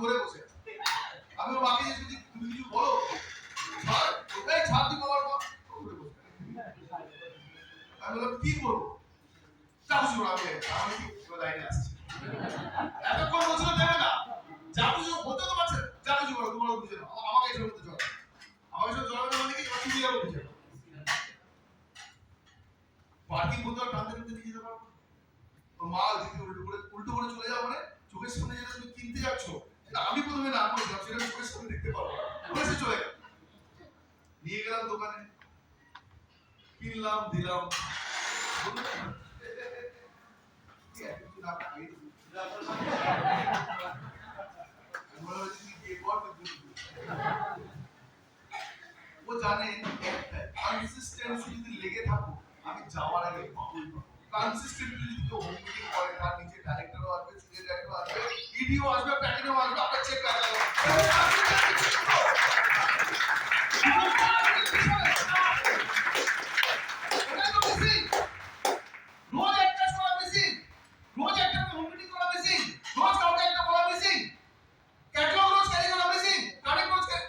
ধরে বসে। আমি ওর মাকে জিজ্ঞেস করছি তুমি কিছু বলো, ছাড় ওটাই ছাড় দি বাবার মা ধরে বসে। আমি বললাম কি করবো, চাকু শুনো আমি কি লাইনে আসছি, এতক্ষণ বলছিল দেবে না, যা কিছু বলতে তো পারছে, যা কিছু করো তোমার বুঝে নাও, আমাকে এসে বলতে চলো, আমাকে এসে জড়াবে মানে কি এবার তুমি যাবো বুঝে নাও। পার্কিং করতে আর টানতে টানতে নিয়ে যেতে পারবো, তোর মা দিকে উল্টো করে চলে যাও মানে চোখের সামনে যেটা তুমি কিনতে যাচ্ছ সেটা আমি প্রথমে না করেছিলাম, সেটা চোখের সামনে দেখতে পারবো না, সে চলে গেল। নিয়ে গেলাম দোকানে, কিনলাম দিলাম, ও জানে কনসিস্টেন্সি যদি লেগে থাকো আমি যাওয়ার আগে পাবই পাবো। কনসিস্টেন্টলি যদি কেউ হোম মিটিং করে তার নিচে ডাইরেক্টরও আসবে, সিনিয়র ডাইরেক্টরও আসবে, ইডিও আসবে, প্যাকিংও আসবে, আমরা চেক করে দেবো। রোজ একটা করা মেশিন, রোজ একটা হোম মিটিং করা মেশিন, রোজ কাউকে একটা বলা মেশিন, ক্যাটালগ রোজ ক্যারি করা মেশিন, কানেক্ট রোজ ক্যারি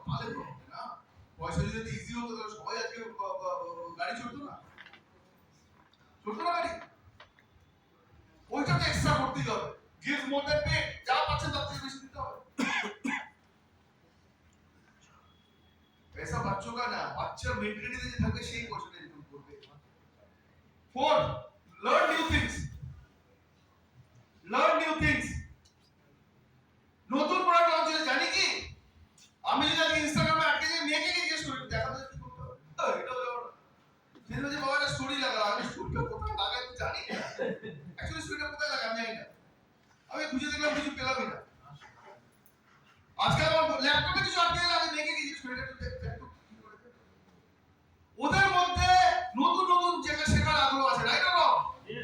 তাহলে তো না। পয়সা যদি ইজি হতো তাহলে সবাই আজকে গাড়ি চলতো না, চলতো না গাড়ি। ওইটা তো এক্সট্রা করতেই হবে, গিভ মোর দ্যান পে, যা পাচ্ছেন তার থেকে বেশি দিতে হবে। पैसा बच्चों का ना, बच्चा मेंटेलिटी যে থাকবে সেই পয়সাটা ইনকাম করবে। 4 learn new things, learn new things। নতুন প্রোডাক্ট লঞ্চ হয়েছে জানি কি, আমি যদি আজকে ইনস্টাগ্রামে আটকে যে মেয়েকে জিজ্ঞেস করি দেখাতে কি করতে হবে, এটা হলো সেটা যে বাবা একটা স্টোরি লাগালাম, আমি স্টোরিটা কোথায় লাগাই তো জানি না, অ্যাকচুয়ালি স্টোরিটা কোথায় লাগাই আমি জানি না, আমি খুঁজে দেখলাম কিছু পেলামই না। আজকে আমার ল্যাপটপে কিছু আটকে গেলে আমি মেয়েকে জিজ্ঞেস করি এটা দেখো কি করেছে। ওদের মধ্যে নতুন নতুন জায়গা শেখার আগ্রহ আছে, রাইট না?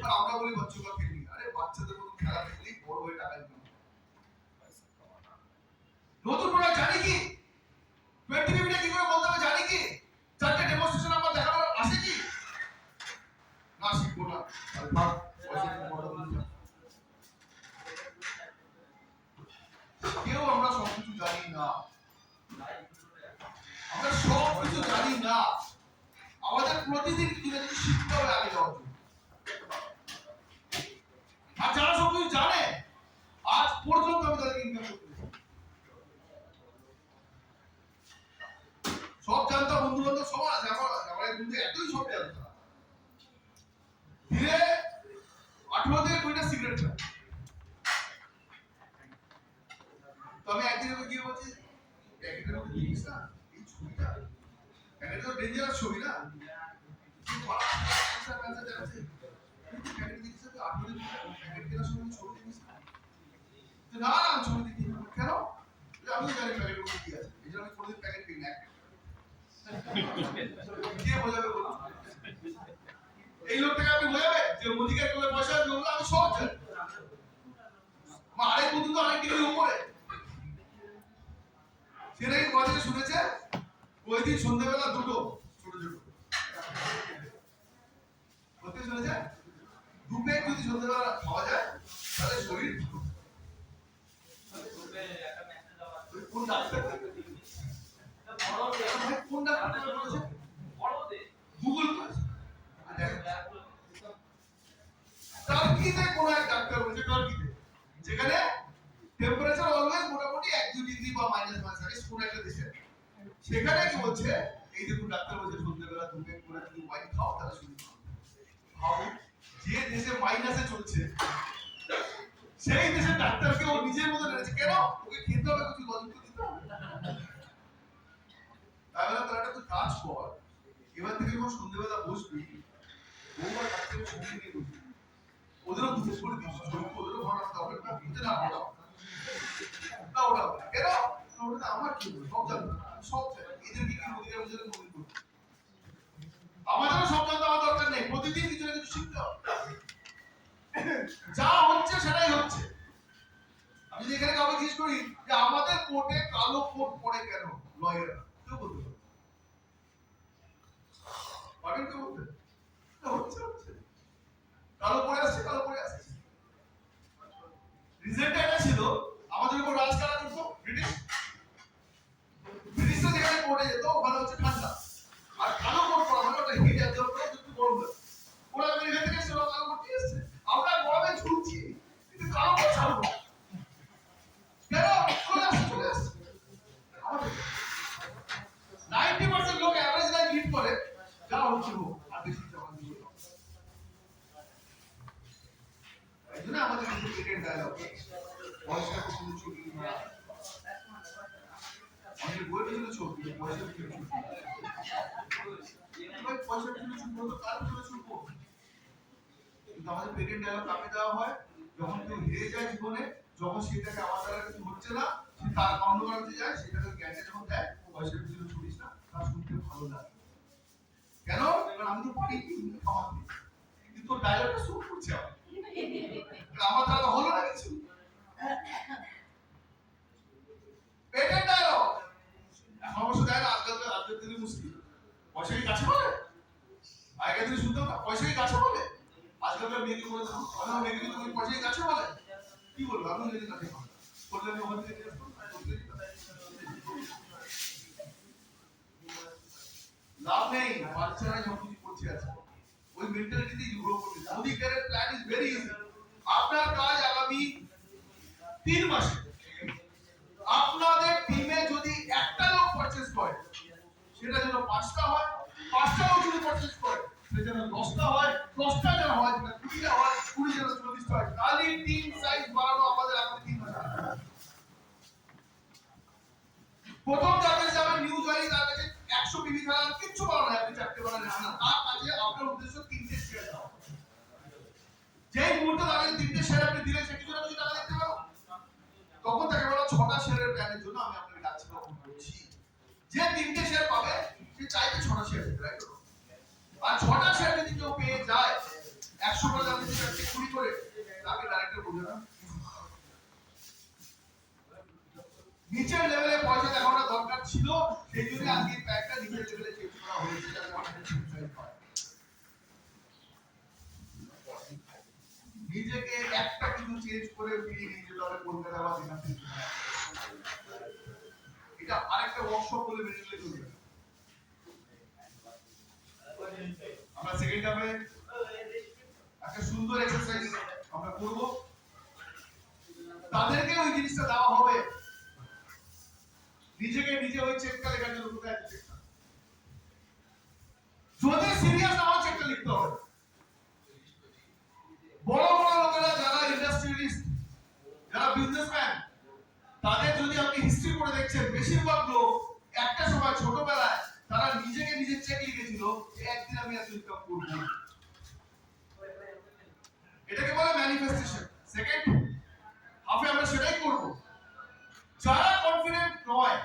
আর আমরা বলি বাচ্চাকে খেলি, আরে বাচ্চাদের মতো খেলা খেলি বড় হয়ে টাকা ইনকাম। নতুন প্রোডাক্ট জানি কি 20 মিনিটে কি করে বলতে হবে জানি কি, চারটে ডেমোনস্ট্রেশন আমার দেখানোর আছে কি না, শিখবো না আর ভাব পয়সা দিয়ে বড় বলতে কেউ আমরা সব কিছু জানি না, আমরা সব কিছু জানি না, আমাদের প্রতিদিন কিছু না কিছু শিখতে হবে আগে যাওয়ার জন্য। আর যারা সব কিছু জানে আজ পর্যন্ত আমি তাদেরকে ইনকাম করতে সব জানতাম, বন্ধু বান্ধব সবার আছে, আমার কিন্তু এতই সব জানতাম, ধীরে 18 থেকে 20টা সিগারেট খাই। তো আমি একদিন গিয়ে বলছি প্যাকেটের মধ্যে জিনিস না এই ছবিটা, প্যাকেট তো ডেঞ্জারাস ছবি না, না না ছবি দেখি কেন, আমি জানি প্যাকেটের মধ্যে কি আছে, এই জন্য আমি কোনোদিন প্যাকেট কিনি না। কে বোঝাবে বলুন, এই লোকটাকে আপনি বোঝাবে যে মুদিকে করলে পয়সা আসবে, আমি সব জানি। আমার আরেক বন্ধু তো অনেক ডিগ্রি উপরে, সেটা কি কথা শুনেছে, ওই দিন সন্ধ্যাবেলা দুটো ছোট ছোট হতে শুনেছে, দুপে যদি সন্ধ্যাবেলা খাওয়া যায় তাহলে শরীর কোন ডাক্তার কোন ডাক্তার বলেছে, গুগল টার্কিতে কোন এক ডাক্তার বলেছে, টার্কিতে যেখানে টেম্পারেচার অলওয়েজ মোটামুটি 1-2 ডিগ্রি বা -1 কোন একটা দেশে, সেখানে কি বলছে এই দেখুন ডাক্তার বলছে সন্ধ্যাবেলা দুপে করে যদি ওয়াইন খাও তাহলে শরীর ভালো। যে দেশে মাইনাসে চলছে সেই দেশের ডাক্তারকে ও নিজের মতো এনেছে, কেন ওকে খেতে হবে কিছু লজিক তো দিতে হবে, তাই বলে তারা একটা কাজ কর, এবার থেকে যখন সন্ধ্যাবেলা বসবি বউবার কাছ থেকে সঙ্গে নিয়ে বসবি, ওদেরও দুটো করে দিস, ওদেরও ভালো রাখতে হবে না, বুঝতে না ওটা না ওটা কেন ওটা আমার কি সব জানবো, সব এদেরকে কি অধিকার বুঝে মনে করবো, আমাদেরও সব জানতে আমার দরকার নেই, প্রতিদিন কিছু না কিছু শিখতে হবে, যা হচ্ছে সেটাই হচ্ছে। আমি যদি এখানে কাউকে জিজ্ঞেস করি যে আমাদের কোর্টে কালো কোট পরে কেন লয়াররা, কেউ বলতে পারবে পারেন, কেউ বলতে হচ্ছে হচ্ছে কালো পরে আসছে, কালো পরে আসছে। রিজেন্টটা এটা ছিল আমাদের উপর রাজকার ছিল ছবি না, অনেক বইয়ের ছিল ছবি, পয়সার ছিল ছবি। পয়সার ছিল ছবি তো কার ছিল ছবি? কিন্তু আমাদের পেটেন্ট ডায়লগ কাকে দেওয়া হয়? যখন কেউ হেরে যায় জীবনে, যখন সেটাকে আমার দ্বারা কিছু হচ্ছে না, সে তার অন্য করতে যায়, সেটাকে জ্ঞানে যখন দেয়, পয়সার পিছনে ছুটিস না, তার শুনতে ভালো লাগে। কেন? কারণ আমি তো পারি খাওয়াতে, কিন্তু ডায়লগটা শুট করছে আমার দ্বারা হলো না কিছু। পেটেন্ট ডায়লগ এখন অবশ্য দেয় না, আজকের দিনে মুশকিল। পয়সা কি কাছে বলে? আগের দিনে শুনতাম না, পয়সা কি কাছে বলে? আজকালকার মেয়েকে বলে দেবো, আমার মেয়েকে তুমি পয়সা কি কাছে বলে? কি বলবো? আমি যদি কাছে বললে আমি ওখান থেকে লাভ নেই, বাচ্চারা যখন কিছু করছে আছে ওই মেন্টালিটি দিয়ে গ্রো করতে। মোদি কেয়ারের প্ল্যান ইজ ভেরি ইজি। আপনার কাজ আগামী 3 মাসে আপনাদের টিমে যদি একটা লোক পারচেজ করে, সেটা যেন 5টা হয়, 5টা লোক যদি পারচেজ করে সেটা যেন 10টা হয়, 10টা যেন হয়, যেটা 20টা হয়, 20 যেন 40টা হয়। খালি টিম সাইজ বাড়ানো আমাদের আগামী 3 মাসে। প্রথম যাদের যাবে নিউ জয়নিং, তার কাছে 100 পিভি খেলার কিচ্ছু বলা নাই, আপনি 4টে বানালেন না, তার কাছে আপনার উদ্দেশ্য 3টে শেয়ার দাও। যেই মুহূর্তে তাকে 3টে শেয়ার আপনি দিলেন, সে কিছু না কিছু টাকা দেখতে পারো, তখন তাকে বলা 6টা শেয়ারের প্ল্যানের জন্য আমি আপনাকে ডাকছি, তখন বলছি যে 3টে শেয়ার পাবে সে চাইবে 6টা শেয়ার দিতে, রাইট? আর 6টা শেয়ার যদি কেউ পেয়ে যায় 100 করে দাম দিতে 20 করে, তাকে ডাইরেক্টর বলবে না নিচের লেভেলে পয়সা দেখানোটা দরকার ছিল, সেই জন্য আজকে প্যাকটা নিচের লেভেলে চেঞ্জ করা হয়েছে, যাতে আমাদের সুবিধা হয়। নিজেকে একটা কিছু চেঞ্জ করে ফিরিয়ে নিয়ে যেতে হবে কলকাতা বা দিনাজপুর। এটা আরেকটা ওয়ার্কশপ বলে মেনে নিলে চলবে। আমরা সেকেন্ড টার্মে একটা সুন্দর এক্সারসাইজ আমরা করব, তাদেরকে ওই জিনিসটা দেওয়া হবে, নিজেকে নিজে ওই চেকটা লেখার জন্য। কোথায় আছে চেকটা? যদি সিরিয়াস না হয় চেকটা লিখতে হবে। বড় বড় লোকেরা যারা ইন্ডাস্ট্রিয়ালিস্ট, যারা বিজনেসম্যান, তাদের যদি আপনি হিস্ট্রি পড়ে দেখছেন, বেশিরভাগ লোক একটা সময় ছোটবেলায় তারা নিজেকে নিজে চেক লিখেছিল যে একদিন আমি এত ইনকাম করব। এটাকে বলে ম্যানিফেস্টেশন। সেকেন্ড হাফে আমরা সেটাই করব। যারা কনফিডেন্ট নয়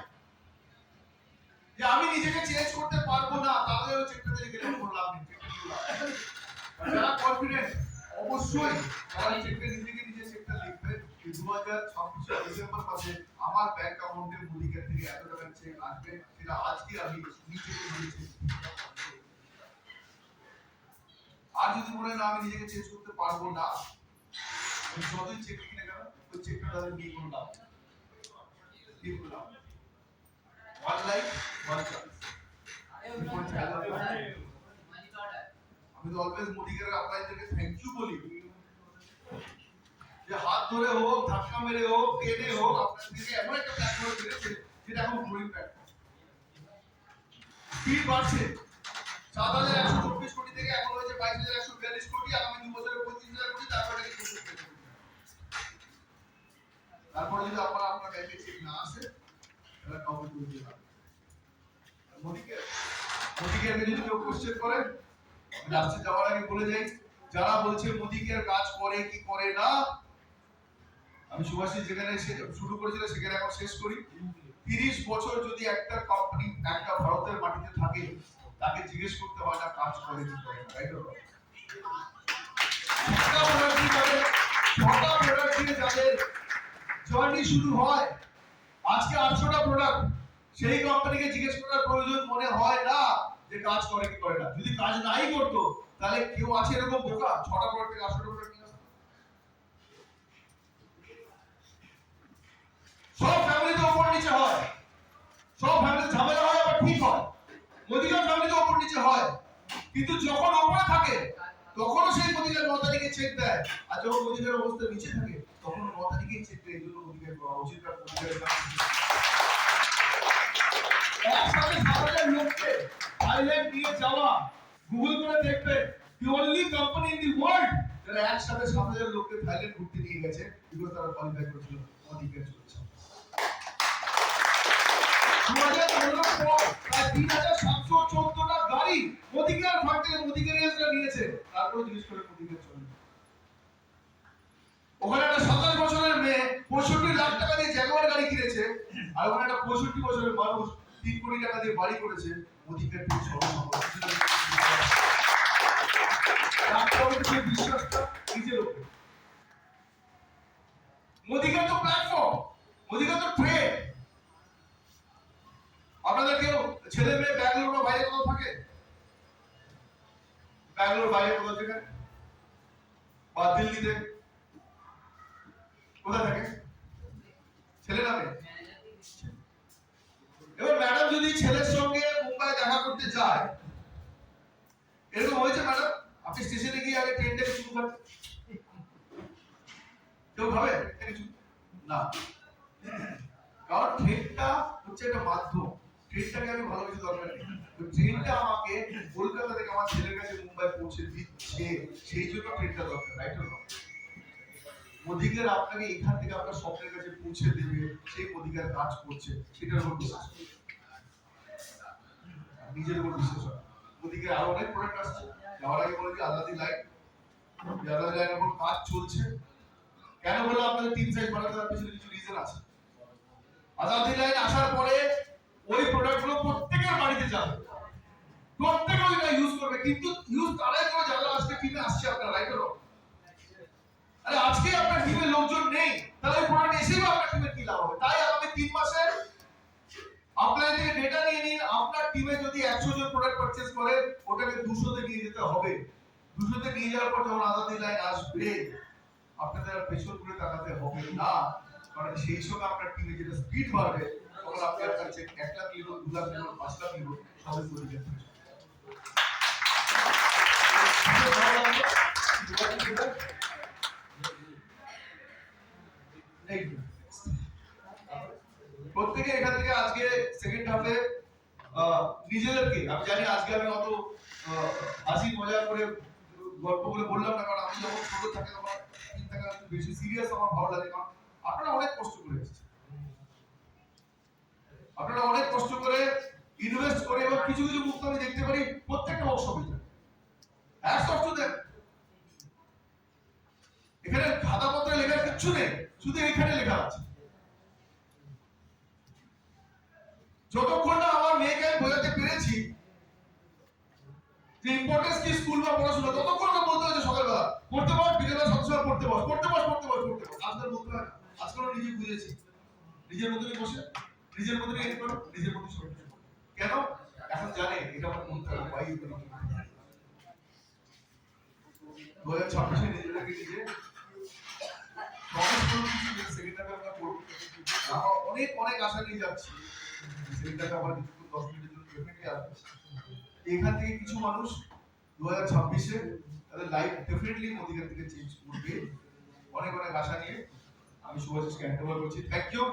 যে আমি নিজেকে চেঞ্জ করতে পারবো না, তাদের চেকটাতে লিখে রাখবো, লাভ নেই। যারা কনফিডেন্ট অবশ্যই তারা চেকটা নিজেকে নিজে চেকটা লিখবে 2026 ডিসেম্বর মাসে আমার ব্যাংক অ্যাকাউন্টে মোদি কেয়ার থেকে এত টাকা চেক আসবে, সেটা আজকে আমি নিজেকে দিয়েছি। আর যদি মনে না আমি নিজেকে চেঞ্জ করতে পারবো না, আমি যতই চেক লিখি না কেন, ওই চেকটা তাদের নিয়ে কোনো লাভ নেই। One life, one choice. আমি তো অলওয়েজ মোদি কেয়ারের আপনাদেরকে থ্যাংক ইউ বলি, যে হাত ধরে হোক, ধাক্কা মেরে হোক, টেনে হোক, আপনাদেরকে এমন একটা প্ল্যাটফর্ম দিয়েছে যেটা এখন গ্রোইং প্ল্যাটফর্ম। স্পিড বাড়ছে, 7,124 কোটি থেকে এখন হয়েছে 22,142 কোটি, আগামী 2 বছরে 25,000 কোটি, তারপরে কি 24,000 কোটি। তারপরে যদি আপনার ব্যাংকে চেক না আসে, তাহলে কাউকে তুলে দিতে হবে। মোদি কেয়ারকে যদি কেউ কোশ্চেন করে, লাস্টে যাওয়ার আগে বলে যাই, যারা বলছে মোদি কেয়ার কাজ করে কি করে না, আমি সুভাষিস যেখানে শুরু করেছিল সেখানে এখন শেষ করি। 30 বছর যদি একটা কোম্পানি একটা ভারতের মাটিতে থাকে, তাকে জিজ্ঞেস করতে হয় না কাজ করে কি করে না, রাইট? ছটা প্রোডাক্ট দিয়ে যাদের জার্নি শুরু হয়, আজকে 800টা প্রোডাক্ট, সেই কোম্পানিকে জিজ্ঞেস করার প্রয়োজন মনে হয় না যে কাজ করে কি করে না। যদি কাজ নাই করতো, তাহলে কেউ আছে এরকম বোকা 6টা প্রোডাক্ট থেকে 800টা প্রোডাক্ট নিয়ে আসতো? সব ফ্যামিলিতে উপর নিচে হয়, সব ফ্যামিলিতে ঝামেলা হয়, আবার ঠিক হয়। মোদিকার ফ্যামিলিতে উপর নিচে হয়, কিন্তু যখন উপরে থাকে তখনও সেই মোদিকার 9 তারিখে চেক দেয়, আর যখন মোদিকার অবস্থা নিচে থাকে তখন 9 তারিখেই চেক দেয়। এই জন্য মোদিকার করা উচিত। একসাথে 7,000 লোককে থাইল্যান্ড নিয়ে যাওয়া, গুগল করে দেখবে, the only company in the world যারা একসাথে 7,000 লোককে থাইল্যান্ড ঘুরতে নিয়ে গেছে, এগুলো তারা কোয়ালিফাই করেছিল। দিকে চলছে। 2015 পর প্রায় 3714টা গাড়ি মোদিকের ফান্ড থেকে মোদিকেরিয়াসরা নিয়েছে। তারপরে জিজ্ঞেস করে মোদিকের চলে। ওখানে একটা 27 বছরের মেয়ে 65 লাখ টাকা দিয়ে জ্যাগুয়ার গাড়ি কিনেছে, আর ওখানে একটা 65 বছরের মানুষ 3 কোটি টাকা দিয়ে বাড়ি করেছে। মোদিকের থেকে সর্বসম্মত বিশ্বাসটা নিজের উপর। মোদিকের তো প্ল্যাটফর্ম, মোদিকের তো ট্রেড। আপনাদের কেউ ছেলে মেয়ে ব্যাঙ্গালোর বা বাইরে কোথাও থাকে? ব্যাঙ্গালোর বাইরে কোথাও থাকে বা দিল্লিতে কোথায় থাকে? ছেলে না মেয়ে? এবার ম্যাডাম যদি ছেলের সঙ্গে মুম্বাই দেখা করতে যায়, এরকম হয়েছে ম্যাডাম আপনি স্টেশনে গিয়ে আগে ট্রেনটাকে শুরু করেন, কেউ ভাবে কিছু না? কারণ ট্রেনটা হচ্ছে একটা মাধ্যম, ট্রেনটাকে আমি ভালো কিছু দরকার নেই, ট্রেনটা আমাকে কলকাতা থেকে আমার ছেলের কাছে মুম্বাই পৌঁছে দিচ্ছে, সেই জন্য ট্রেনটা দরকার, রাইট অর রং? অধিকার আপনাকে এখান থেকে আপনার স্বপ্নের কাছে পৌঁছে দেবে, সেই অধিকার কাজ করছে, সেটার উপর বিশ্বাস করুন, নিজের উপর বিশ্বাস হয়। অধিকার আরো অনেক প্রোডাক্ট আসছে, যাওয়ার আগে বলে যে আজাদি লাইন, আজাদি লাইনের উপর কাজ চলছে। কেন বললাম আপনাদের টিম সাইজ বাড়াতে, তার পিছনে কিছু রিজন আছে। আজাদি লাইন আসার পরে ওই প্রোডাক্টগুলো প্রত্যেকের বাড়িতে যাবে, প্রত্যেকে ওইটা ইউজ করবে, কিন্তু ইউজ তারাই করে যারা আজকে টিমে আসছে আপনার, রাইট অর রং? আরে আজকে আপনার টিমে লোকজন নেই, তাহলে ওই প্রোডাক্ট এসেই আপনার টিমে কি লাভ হবে? তাই আগামী 3 মাসে আপনাদের থেকে ডেটা নিয়ে নিন, আপনার টিমে যদি 100 জন প্রোডাক্ট পারচেজ করে, ওটাকে 200 তে নিয়ে যেতে হবে। 200 তে নিয়ে যাওয়ার পর যখন আজাদি লাইন আসবে, আপনাদের আর পেছন ঘুরে তাকাতে হবে না, কারণ সেই সঙ্গে আপনার টিমে যেটা স্পিড বাড়বে, তখন আপনার কাছে 1 lakh litre, 2 lakh litre, 5 lakh litre সবই করে যেতে হবে। প্রত্যেকে এখান থেকে আজকে সেকেন্ড হাফে নিজেদেরকে, আমি জানি আজকে আমি অত হাসি মজা করে গল্প করে বললাম না, কারণ আমি যখন ছোট থাকি তখন চিন্তা করা একটু বেশি সিরিয়াস আমার ভালো লাগে, কারণ আপনারা অনেক কষ্ট করে এসেছেন, আপনারা অনেক কষ্ট করে ইনভেস্ট করে, এবং কিছু কিছু মুখ আমি দেখতে পারি প্রত্যেকটা ওয়ার্কশপে যায়। Hats off to them. এখানে খাতাপত্রে লেখার কিচ্ছু নেই, শুধু এখানে লেখা আছে। যতক্ষণ না আমার মেয়েকে বোঝাতে পেরেছি যে ইম্পর্টেন্স কি স্কুল বা পড়াশোনা, ততক্ষণ না বলতে হয়েছে সকালবেলা পড়তে বস, বিকেলবেলা সবসময় পড়তে বস, পড়তে বস, পড়তে বস, পড়তে বস। আজকাল বলতে হয় না, আজকাল নিজে বুঝেছি, নিজের মতনই বসে, নিজের মতনই এড করো, নিজের মতনই সব কিছু। কেন? এখন জানে এটা আমার মন খারাপ, ভাই 2026 নিজেদেরকে নিজে সেকেন্ডটাকে আমরা করব, অনেক অনেক আশা নিয়ে যাচ্ছি। সেকেন্ডটাকে আবার 10 মিনিটের জন্য ডেফিনেটলি আসবে। এখান থেকে কিছু মানুষ 2026 এ তাদের লাইফ ডেফিনেটলি মোদিকের দিকে চেঞ্জ করবে, অনেক অনেক আশা নিয়ে আমি শুভাশিসকে হ্যান্ড ওভার করছি। Thank you.